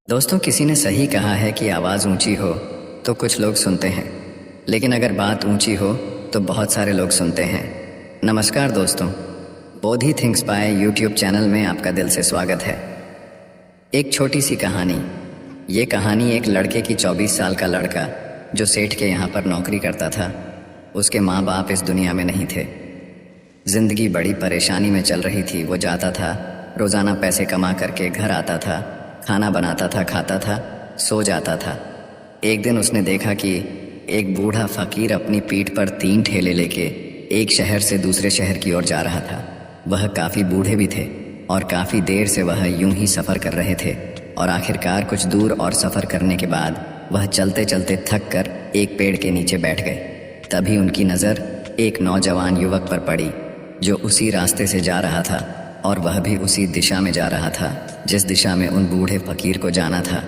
दोस्तों, किसी ने सही कहा है कि आवाज़ ऊंची हो तो कुछ लोग सुनते हैं, लेकिन अगर बात ऊंची हो तो बहुत सारे लोग सुनते हैं। नमस्कार दोस्तों, Bodhi thinks by YouTube channel में आपका दिल से स्वागत है। एक छोटी सी कहानी। ये कहानी एक लड़के की 24 साल का लड़का जो सेठ के यहाँ पर नौकरी करता था। उसके माँ बाप इस दुनिया में नहीं थे। ज़िंदगी बड़ी परेशानी में चल रही थी। वो जाता था, रोज़ाना पैसे कमा करके घर आता था, खाना बनाता था, खाता था, सो जाता था। एक दिन उसने देखा कि एक बूढ़ा फ़कीर अपनी पीठ पर 3 ठेले लेके एक शहर से दूसरे शहर की ओर जा रहा था। वह काफ़ी बूढ़े भी थे और काफ़ी देर से वह यूं ही सफ़र कर रहे थे और आखिरकार कुछ दूर और सफ़र करने के बाद वह चलते चलते थक कर एक पेड़ के नीचे बैठ गए। तभी उनकी नज़र एक नौजवान युवक पर पड़ी जो उसी रास्ते से जा रहा था और वह भी उसी दिशा में जा रहा था जिस दिशा में उन बूढ़े फ़कीर को जाना था।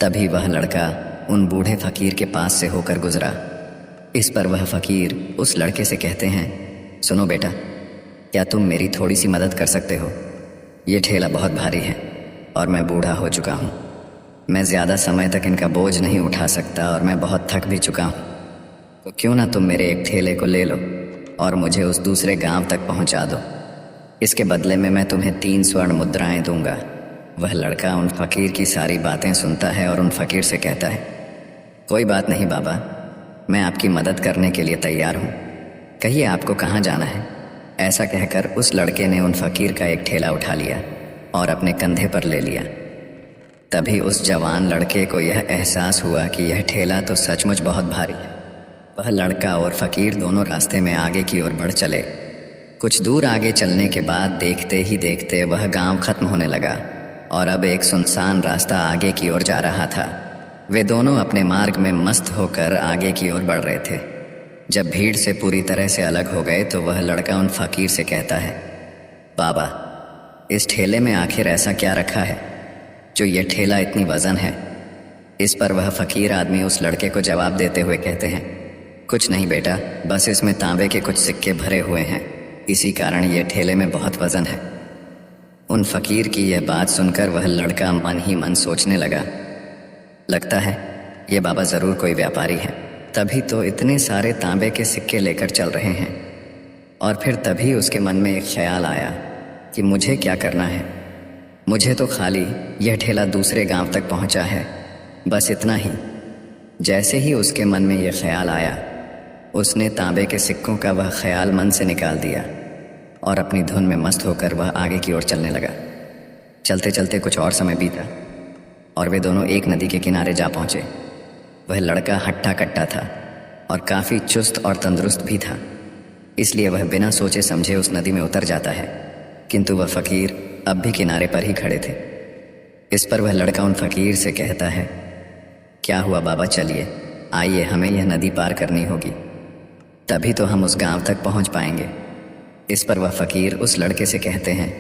तभी वह लड़का उन बूढ़े फ़कीर के पास से होकर गुजरा। इस पर वह फ़कीर उस लड़के से कहते हैं, सुनो बेटा, क्या तुम मेरी थोड़ी सी मदद कर सकते हो? ये ठेला बहुत भारी है और मैं बूढ़ा हो चुका हूँ। मैं ज़्यादा समय तक इनका बोझ नहीं उठा सकता और मैं बहुत थक भी चुका हूँ। तो क्यों ना तुम मेरे एक ठेले को ले लो और मुझे उस दूसरे गांव तक पहुंचा दो। इसके बदले में मैं तुम्हें 3 स्वर्ण मुद्राएं दूंगा। वह लड़का उन फ़कीर की सारी बातें सुनता है और उन फ़कीर से कहता है, कोई बात नहीं बाबा, मैं आपकी मदद करने के लिए तैयार हूँ। कहिए आपको कहाँ जाना है? ऐसा कहकर उस लड़के ने उन फ़कीर का एक ठेला उठा लिया और अपने कंधे पर ले लिया। तभी उस जवान लड़के को यह एहसास हुआ कि यह ठेला तो सचमुच बहुत भारी है। वह लड़का और फ़कीर दोनों रास्ते में आगे की ओर बढ़ चले। कुछ दूर आगे चलने के बाद देखते ही देखते वह गांव खत्म होने लगा और अब एक सुनसान रास्ता आगे की ओर जा रहा था। वे दोनों अपने मार्ग में मस्त होकर आगे की ओर बढ़ रहे थे। जब भीड़ से पूरी तरह से अलग हो गए तो वह लड़का उन फ़कीर से कहता है, बाबा, इस ठेले में आखिर ऐसा क्या रखा है जो ये ठेला इतनी वज़न है? इस पर वह फ़कीर आदमी उस लड़के को जवाब देते हुए कहते हैं, कुछ नहीं बेटा, बस इसमें तांबे के कुछ सिक्के भरे हुए हैं, इसी कारण ये ठेले में बहुत वज़न है। उन फ़कीर की यह बात सुनकर वह लड़का मन ही मन सोचने लगा, लगता है ये बाबा ज़रूर कोई व्यापारी है, तभी तो इतने सारे तांबे के सिक्के लेकर चल रहे हैं। और फिर तभी उसके मन में एक ख्याल आया कि मुझे क्या करना है। मुझे तो खाली यह ठेला दूसरे गांव तक पहुंचा है, बस इतना ही। जैसे ही उसके मन में यह ख्याल आया, उसने तांबे के सिक्कों का वह ख्याल मन से निकाल दिया और अपनी धुन में मस्त होकर वह आगे की ओर चलने लगा। चलते चलते कुछ और समय बीता और वे दोनों एक नदी के किनारे जा पहुँचे। वह लड़का हट्टा कट्टा था और काफ़ी चुस्त और तंदुरुस्त भी था, इसलिए वह बिना सोचे समझे उस नदी में उतर जाता है, किंतु वह फ़कीर अब भी किनारे पर ही खड़े थे। इस पर वह लड़का उन फ़कीर से कहता है, क्या हुआ बाबा, चलिए आइए, हमें यह नदी पार करनी होगी, तभी तो हम उस गांव तक पहुंच पाएंगे। इस पर वह फ़कीर उस लड़के से कहते हैं,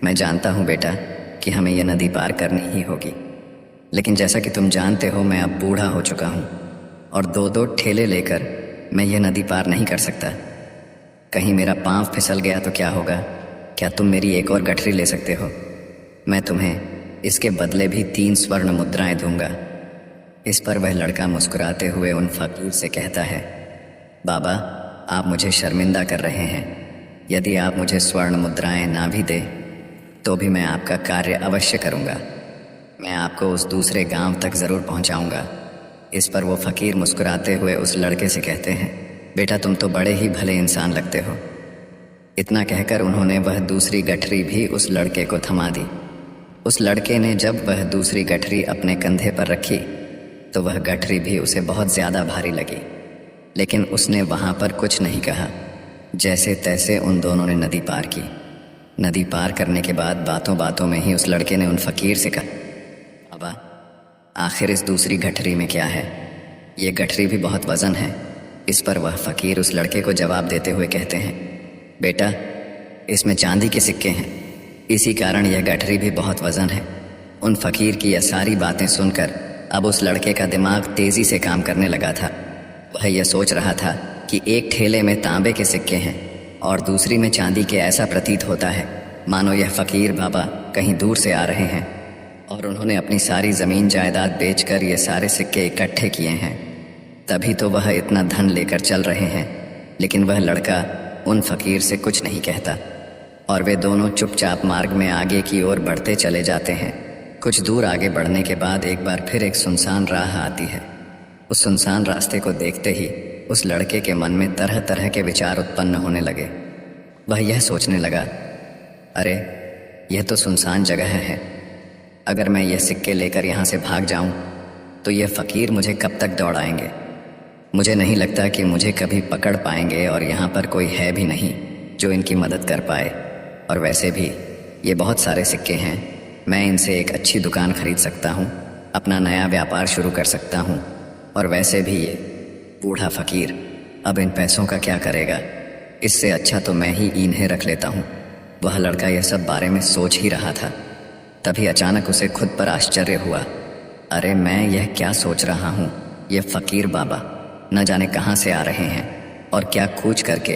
मैं जानता हूं बेटा कि हमें यह नदी पार करनी ही होगी, लेकिन जैसा कि तुम जानते हो मैं अब बूढ़ा हो चुका हूं और 2-2 ठेले लेकर मैं यह नदी पार नहीं कर सकता। कहीं मेरा पाँव फिसल गया तो क्या होगा? क्या तुम मेरी एक और गठरी ले सकते हो? मैं तुम्हें इसके बदले भी 3 स्वर्ण मुद्राएं दूंगा। इस पर वह लड़का मुस्कुराते हुए उन फ़कीर से कहता है, बाबा, आप मुझे शर्मिंदा कर रहे हैं। यदि आप मुझे स्वर्ण मुद्राएं ना भी दें तो भी मैं आपका कार्य अवश्य करूंगा। मैं आपको उस दूसरे गांव तक ज़रूर पहुंचाऊंगा। इस पर वो फ़कीर मुस्कुराते हुए उस लड़के से कहते हैं, बेटा, तुम तो बड़े ही भले इंसान लगते हो। इतना कहकर उन्होंने वह दूसरी गठरी भी उस लड़के को थमा दी। उस लड़के ने जब वह दूसरी गठरी अपने कंधे पर रखी तो वह गठरी भी उसे बहुत ज़्यादा भारी लगी, लेकिन उसने वहाँ पर कुछ नहीं कहा। जैसे तैसे उन दोनों ने नदी पार की। नदी पार करने के बाद बातों बातों में ही उस लड़के ने उन फ़कीर से कहा, बाबा, आखिर इस दूसरी गठरी में क्या है? ये गठरी भी बहुत वज़न है। इस पर वह फ़कीर उस लड़के को जवाब देते हुए कहते हैं, बेटा, इसमें चांदी के सिक्के हैं, इसी कारण यह गठरी भी बहुत वज़न है। उन फ़कीर की यह सारी बातें सुनकर अब उस लड़के का दिमाग तेज़ी से काम करने लगा था। वह यह सोच रहा था कि एक ठेले में तांबे के सिक्के हैं और दूसरी में चांदी के। ऐसा प्रतीत होता है मानो यह फ़कीर बाबा कहीं दूर से आ रहे हैं। और उन्होंने अपनी सारी ज़मीन जायदाद बेचकर ये सारे सिक्के इकट्ठे किए हैं, तभी तो वह इतना धन लेकर चल रहे हैं। लेकिन वह लड़का उन फ़कीर से कुछ नहीं कहता और वे दोनों चुपचाप मार्ग में आगे की ओर बढ़ते चले जाते हैं। कुछ दूर आगे बढ़ने के बाद एक बार फिर एक सुनसान राह आती है। उस सुनसान रास्ते को देखते ही उस लड़के के मन में तरह तरह के विचार उत्पन्न होने लगे। वह यह सोचने लगा, अरे यह तो सुनसान जगह है, अगर मैं यह सिक्के लेकर यहाँ से भाग जाऊँ तो यह फ़कीर मुझे कब तक दौड़ाएंगे। मुझे नहीं लगता कि मुझे कभी पकड़ पाएंगे और यहाँ पर कोई है भी नहीं जो इनकी मदद कर पाए। और वैसे भी ये बहुत सारे सिक्के हैं, मैं इनसे एक अच्छी दुकान खरीद सकता हूँ, अपना नया व्यापार शुरू कर सकता हूँ। और वैसे भी ये बूढ़ा फ़कीर अब इन पैसों का क्या करेगा, इससे अच्छा तो मैं ही इन्हें रख लेता हूँ। वह लड़का यह सब बारे में सोच ही रहा था, तभी अचानक उसे खुद पर आश्चर्य हुआ। अरे मैं यह क्या सोच रहा हूँ, यह फ़कीर बाबा न जाने कहाँ से आ रहे हैं और क्या खोज करके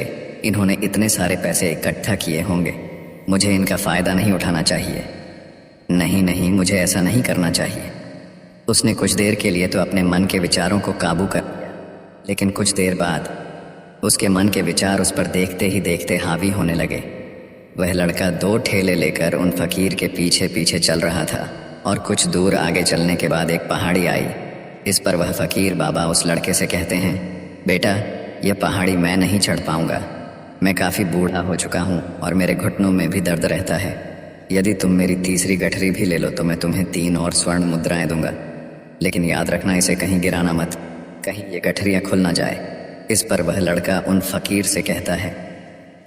इन्होंने इतने सारे पैसे इकट्ठा किए होंगे। मुझे इनका फ़ायदा नहीं उठाना चाहिए। नहीं नहीं, मुझे ऐसा नहीं करना चाहिए। उसने कुछ देर के लिए तो अपने मन के विचारों को काबू कर लिया, लेकिन कुछ देर बाद उसके मन के विचार उस पर देखते ही देखते हावी होने लगे। वह लड़का 2 ठेले लेकर उन फ़कीर के पीछे पीछे चल रहा था और कुछ दूर आगे चलने के बाद एक पहाड़ी आई। इस पर वह फ़कीर बाबा उस लड़के से कहते हैं, बेटा यह पहाड़ी मैं नहीं चढ़ पाऊँगा, मैं काफ़ी बूढ़ा हो चुका हूँ और मेरे घुटनों में भी दर्द रहता है। यदि तुम मेरी तीसरी गठरी भी ले लो तो मैं तुम्हें 3 और स्वर्ण मुद्राएं दूंगा, लेकिन याद रखना इसे कहीं गिराना मत, कहीं ये गठरियाँ खुल ना जाए। इस पर वह लड़का उन फ़कीर से कहता है,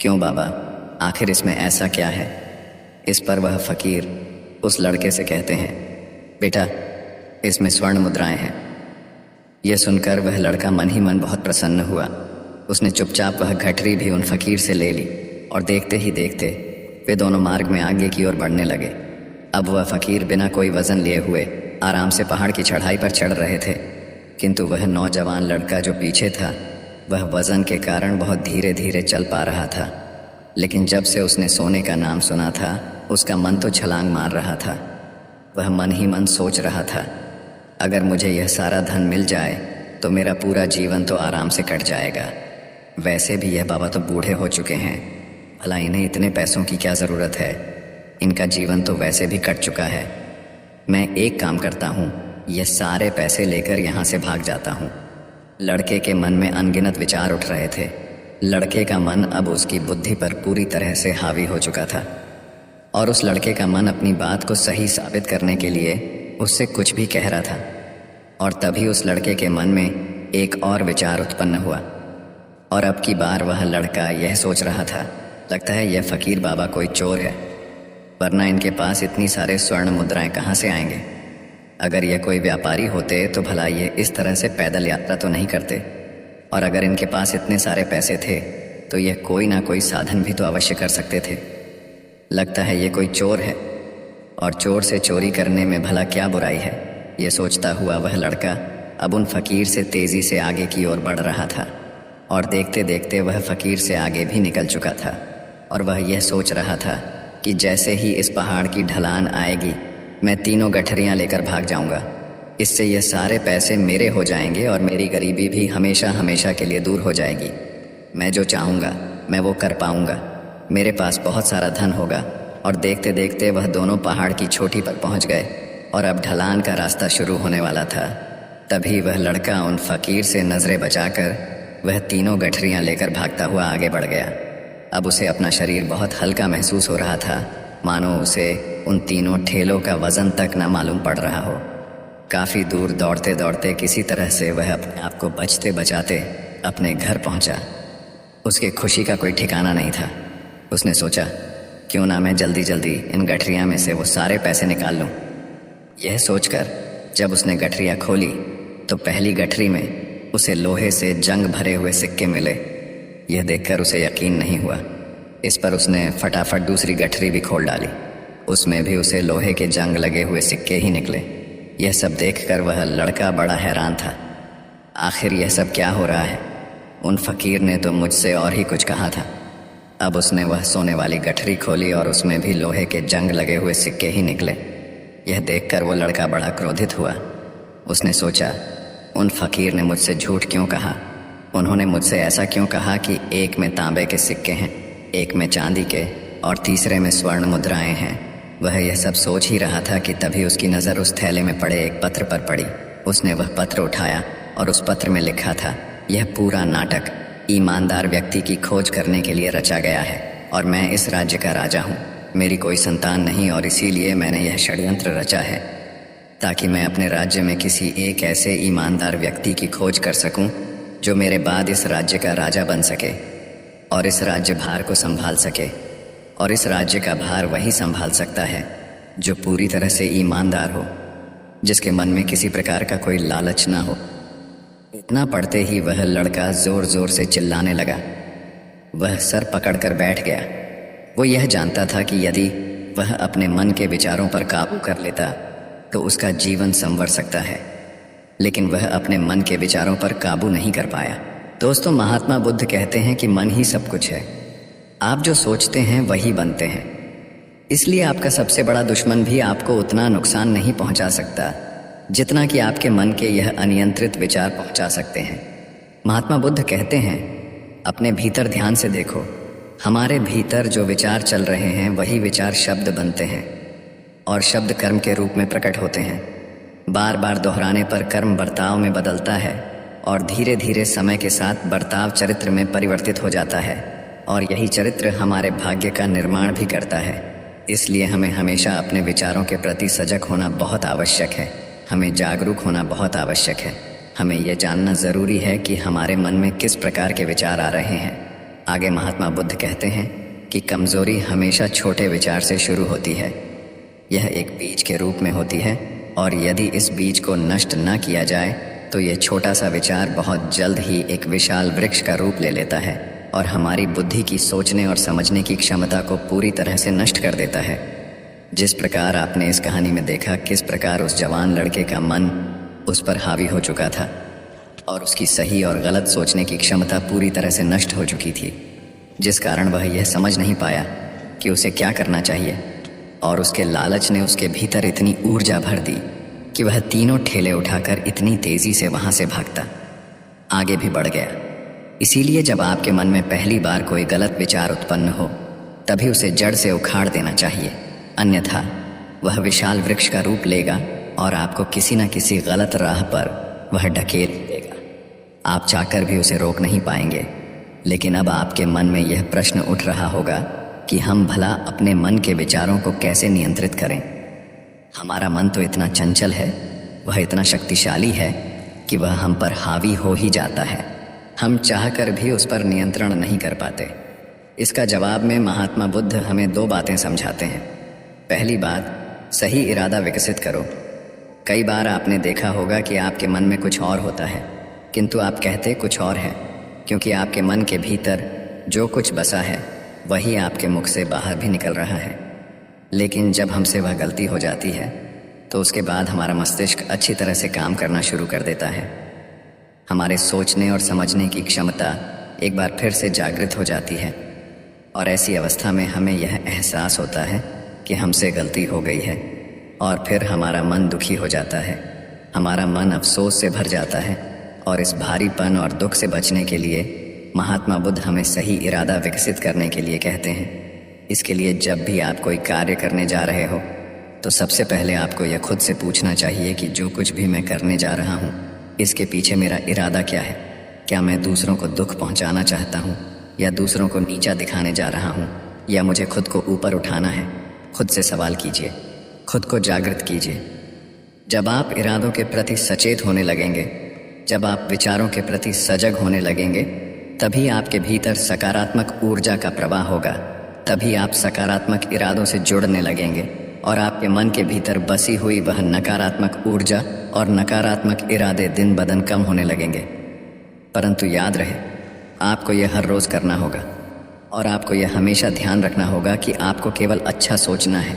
क्यों बाबा, आखिर इसमें ऐसा क्या है। इस पर वह फ़कीर उस लड़के से कहते हैं, बेटा इसमें स्वर्ण मुद्राएं हैं। यह सुनकर वह लड़का मन ही मन बहुत प्रसन्न हुआ। उसने चुपचाप वह गठरी भी उन फ़कीर से ले ली और देखते ही देखते वे दोनों मार्ग में आगे की ओर बढ़ने लगे। अब वह फ़कीर बिना कोई वज़न लिए हुए आराम से पहाड़ की चढ़ाई पर चढ़ रहे थे, किंतु वह नौजवान लड़का जो पीछे था वह वज़न के कारण बहुत धीरे धीरे चल पा रहा था। लेकिन जब से उसने सोने का नाम सुना था उसका मन तो छलांग मार रहा था। वह मन ही मन सोच रहा था, अगर मुझे यह सारा धन मिल जाए तो मेरा पूरा जीवन तो आराम से कट जाएगा। वैसे भी यह बाबा तो बूढ़े हो चुके हैं, भला इन्हें इतने पैसों की क्या ज़रूरत है, इनका जीवन तो वैसे भी कट चुका है। मैं एक काम करता हूँ, ये सारे पैसे लेकर यहाँ से भाग जाता हूँ। लड़के के मन में अनगिनत विचार उठ रहे थे। लड़के का मन अब उसकी बुद्धि पर पूरी तरह से हावी हो चुका था और उस लड़के का मन अपनी बात को सही साबित करने के लिए उससे कुछ भी कह रहा था। और तभी उस लड़के के मन में एक और विचार उत्पन्न हुआ और अब की बार वह लड़का यह सोच रहा था, लगता है यह फ़कीर बाबा कोई चोर है, वरना इनके पास इतनी सारे स्वर्ण मुद्राएं कहाँ से आएंगे। अगर यह कोई व्यापारी होते तो भला ये इस तरह से पैदल यात्रा तो नहीं करते, और अगर इनके पास इतने सारे पैसे थे तो यह कोई ना कोई साधन भी तो अवश्य कर सकते थे। लगता है ये कोई चोर है और चोर से चोरी करने में भला क्या बुराई है। ये सोचता हुआ वह लड़का अब उन फ़कीर से तेज़ी से आगे की ओर बढ़ रहा था और देखते देखते वह फ़कीर से आगे भी निकल चुका था। और वह यह सोच रहा था कि जैसे ही इस पहाड़ की ढलान आएगी मैं 3 गठरियाँ लेकर भाग जाऊंगा। इससे ये सारे पैसे मेरे हो जाएंगे और मेरी गरीबी भी हमेशा हमेशा के लिए दूर हो जाएगी। मैं जो चाहूँगा मैं वो कर पाऊँगा, मेरे पास बहुत सारा धन होगा। और देखते देखते वह दोनों पहाड़ की चोटी पर पहुँच गए और अब ढलान का रास्ता शुरू होने वाला था। तभी वह लड़का उन फ़कीर से नज़रें बचाकर वह 3 गठरियाँ लेकर भागता हुआ आगे बढ़ गया। अब उसे अपना शरीर बहुत हल्का महसूस हो रहा था, मानो उसे उन 3 ठेलों का वज़न तक न मालूम पड़ रहा हो। काफ़ी दूर दौड़ते दौड़ते किसी तरह से वह अपने आप को बचते बचाते अपने घर पहुंचा। उसके खुशी का कोई ठिकाना नहीं था। उसने सोचा, क्यों ना मैं जल्दी जल्दी इन गठरियाँ में से वो सारे पैसे निकाल लूँ। यह सोचकर जब उसने गठरियाँ खोली तो पहली गठरी में उसे लोहे से जंग भरे हुए सिक्के मिले। यह देखकर उसे यकीन नहीं हुआ। इस पर उसने फटाफट दूसरी गठरी भी खोल डाली, उसमें भी उसे लोहे के जंग लगे हुए सिक्के ही निकले। यह सब देखकर वह लड़का बड़ा हैरान था। आखिर यह सब क्या हो रहा है? उन फ़कीर ने तो मुझसे और ही कुछ कहा था। अब उसने वह सोने वाली गठरी खोली और उसमें भी लोहे के जंग लगे हुए सिक्के ही निकले। यह देखकर वो लड़का बड़ा क्रोधित हुआ। उसने सोचा, उन फकीर ने मुझसे झूठ क्यों कहा? उन्होंने मुझसे ऐसा क्यों कहा कि एक में तांबे के सिक्के हैं, एक में चांदी के और तीसरे में स्वर्ण मुद्राएं हैं। वह यह सब सोच ही रहा था कि तभी उसकी नज़र उस थैले में पड़े एक पत्र पर पड़ी। उसने वह पत्र उठाया और उस पत्र में लिखा था, यह पूरा नाटक ईमानदार व्यक्ति की खोज करने के लिए रचा गया है और मैं इस राज्य का राजा हूँ। मेरी कोई संतान नहीं और इसीलिए मैंने यह षड्यंत्र रचा है ताकि मैं अपने राज्य में किसी एक ऐसे ईमानदार व्यक्ति की खोज कर सकूं जो मेरे बाद इस राज्य का राजा बन सके और इस राज्य भार को संभाल सके। और इस राज्य का भार वही संभाल सकता है जो पूरी तरह से ईमानदार हो, जिसके मन में किसी प्रकार का कोई लालच ना हो। इतना पढ़ते ही वह लड़का जोर जोर से चिल्लाने लगा। वह सर पकड़कर बैठ गया। वो यह जानता था कि यदि वह अपने मन के विचारों पर काबू कर लेता तो उसका जीवन संवर सकता है, लेकिन वह अपने मन के विचारों पर काबू नहीं कर पाया। दोस्तों, महात्मा बुद्ध कहते हैं कि मन ही सब कुछ है। आप जो सोचते हैं वही बनते हैं। इसलिए आपका सबसे बड़ा दुश्मन भी आपको उतना नुकसान नहीं पहुंचा सकता जितना कि आपके मन के यह अनियंत्रित विचार पहुंचा सकते हैं। महात्मा बुद्ध कहते हैं, अपने भीतर ध्यान से देखो। हमारे भीतर जो विचार चल रहे हैं वही विचार शब्द बनते हैं और शब्द कर्म के रूप में प्रकट होते हैं। बार बार दोहराने पर कर्म बर्ताव में बदलता है और धीरे धीरे समय के साथ बर्ताव चरित्र में परिवर्तित हो जाता है और यही चरित्र हमारे भाग्य का निर्माण भी करता है। इसलिए हमें हमेशा अपने विचारों के प्रति सजग होना बहुत आवश्यक है। हमें जागरूक होना बहुत आवश्यक है। हमें यह जानना ज़रूरी है कि हमारे मन में किस प्रकार के विचार आ रहे हैं। आगे महात्मा बुद्ध कहते हैं कि कमज़ोरी हमेशा छोटे विचार से शुरू होती है। यह एक बीज के रूप में होती है और यदि इस बीज को नष्ट न किया जाए तो यह छोटा सा विचार बहुत जल्द ही एक विशाल वृक्ष का रूप ले लेता है और हमारी बुद्धि की सोचने और समझने की क्षमता को पूरी तरह से नष्ट कर देता है। जिस प्रकार आपने इस कहानी में देखा किस प्रकार उस जवान लड़के का मन उस पर हावी हो चुका था और उसकी सही और गलत सोचने की क्षमता पूरी तरह से नष्ट हो चुकी थी, जिस कारण वह यह समझ नहीं पाया कि उसे क्या करना चाहिए और उसके लालच ने उसके भीतर इतनी ऊर्जा भर दी कि वह तीनों ठेले उठाकर इतनी तेजी से वहां से भागता आगे भी बढ़ गया। इसीलिए जब आपके मन में पहली बार कोई गलत विचार उत्पन्न हो तभी उसे जड़ से उखाड़ देना चाहिए, अन्यथा वह विशाल वृक्ष का रूप लेगा और आपको किसी न किसी गलत राह पर वह ढकेल देगा। आप चाहकर भी उसे रोक नहीं पाएंगे। लेकिन अब आपके मन में यह प्रश्न उठ रहा होगा कि हम भला अपने मन के विचारों को कैसे नियंत्रित करें। हमारा मन तो इतना चंचल है, वह इतना शक्तिशाली है कि वह हम पर हावी हो ही जाता है। हम चाहकर भी उस पर नियंत्रण नहीं कर पाते। इसका जवाब में महात्मा बुद्ध हमें दो बातें समझाते हैं। पहली बात, सही इरादा विकसित करो। कई बार आपने देखा होगा कि आपके मन में कुछ और होता है किंतु आप कहते कुछ और है, क्योंकि आपके मन के भीतर जो कुछ बसा है वही आपके मुख से बाहर भी निकल रहा है। लेकिन जब हमसे वह गलती हो जाती है तो उसके बाद हमारा मस्तिष्क अच्छी तरह से काम करना शुरू कर देता है। हमारे सोचने और समझने की क्षमता एक बार फिर से जागृत हो जाती है और ऐसी अवस्था में हमें यह एहसास होता है कि हमसे गलती हो गई है और फिर हमारा मन दुखी हो जाता है। हमारा मन अफसोस से भर जाता है और इस भारीपन और दुख से बचने के लिए महात्मा बुद्ध हमें सही इरादा विकसित करने के लिए कहते हैं। इसके लिए जब भी आप कोई कार्य करने जा रहे हो तो सबसे पहले आपको यह खुद से पूछना चाहिए कि जो कुछ भी मैं करने जा रहा हूँ इसके पीछे मेरा इरादा क्या है। क्या मैं दूसरों को दुख पहुँचाना चाहता हूँ या दूसरों को नीचा दिखाने जा रहा हूँ या मुझे खुद को ऊपर उठाना है। खुद से सवाल कीजिए, खुद को जागृत कीजिए। जब आप इरादों के प्रति सचेत होने लगेंगे, जब आप विचारों के प्रति सजग होने लगेंगे, तभी आपके भीतर सकारात्मक ऊर्जा का प्रवाह होगा। तभी आप सकारात्मक इरादों से जुड़ने लगेंगे और आपके मन के भीतर बसी हुई वह नकारात्मक ऊर्जा और नकारात्मक इरादे दिन ब दिन कम होने लगेंगे। परंतु याद रहे, आपको यह हर रोज़ करना होगा और आपको यह हमेशा ध्यान रखना होगा कि आपको केवल अच्छा सोचना है।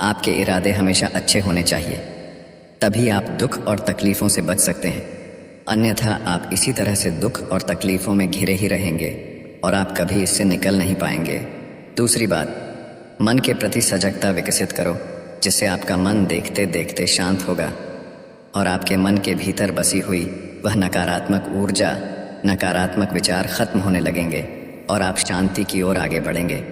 आपके इरादे हमेशा अच्छे होने चाहिए, तभी आप दुख और तकलीफ़ों से बच सकते हैं। अन्यथा आप इसी तरह से दुख और तकलीफ़ों में घिरे ही रहेंगे और आप कभी इससे निकल नहीं पाएंगे। दूसरी बात, मन के प्रति सजगता विकसित करो। जिससे आपका मन देखते देखते शांत होगा और आपके मन के भीतर बसी हुई वह नकारात्मक ऊर्जा, नकारात्मक विचार खत्म होने लगेंगे और आप शांति की ओर आगे बढ़ेंगे।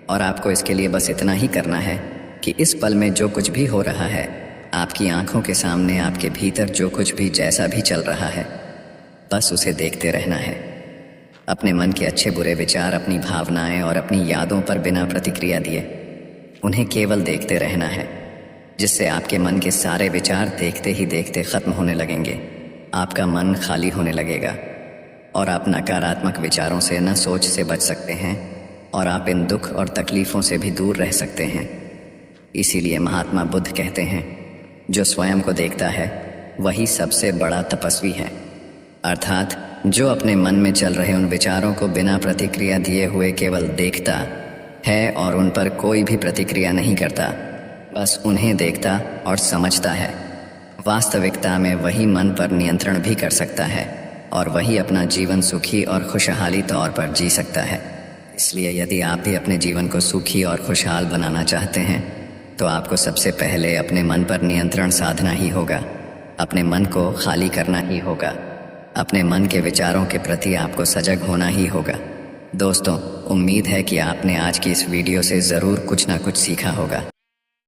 और आपको इसके लिए बस इतना ही करना है कि इस पल में जो कुछ भी हो रहा है, आपकी आंखों के सामने आपके भीतर जो कुछ भी जैसा भी चल रहा है, बस उसे देखते रहना है। अपने मन के अच्छे बुरे विचार, अपनी भावनाएं और अपनी यादों पर बिना प्रतिक्रिया दिए उन्हें केवल देखते रहना है, जिससे आपके मन के सारे विचार देखते ही देखते खत्म होने लगेंगे। आपका मन खाली होने लगेगा और आप नकारात्मक विचारों से न सोच से बच सकते हैं और आप इन दुख और तकलीफ़ों से भी दूर रह सकते हैं। इसीलिए महात्मा बुद्ध कहते हैं, जो स्वयं को देखता है वही सबसे बड़ा तपस्वी है। अर्थात जो अपने मन में चल रहे उन विचारों को बिना प्रतिक्रिया दिए हुए केवल देखता है और उन पर कोई भी प्रतिक्रिया नहीं करता, बस उन्हें देखता और समझता है, वास्तविकता में वही मन पर नियंत्रण भी कर सकता है और वही अपना जीवन सुखी और खुशहाली तौर पर जी सकता है। इसलिए यदि आप भी अपने जीवन को सुखी और खुशहाल बनाना चाहते हैं तो आपको सबसे पहले अपने मन पर नियंत्रण साधना ही होगा। अपने मन को खाली करना ही होगा। अपने मन के विचारों के प्रति आपको सजग होना ही होगा। दोस्तों, उम्मीद है कि आपने आज की इस वीडियो से ज़रूर कुछ ना कुछ सीखा होगा।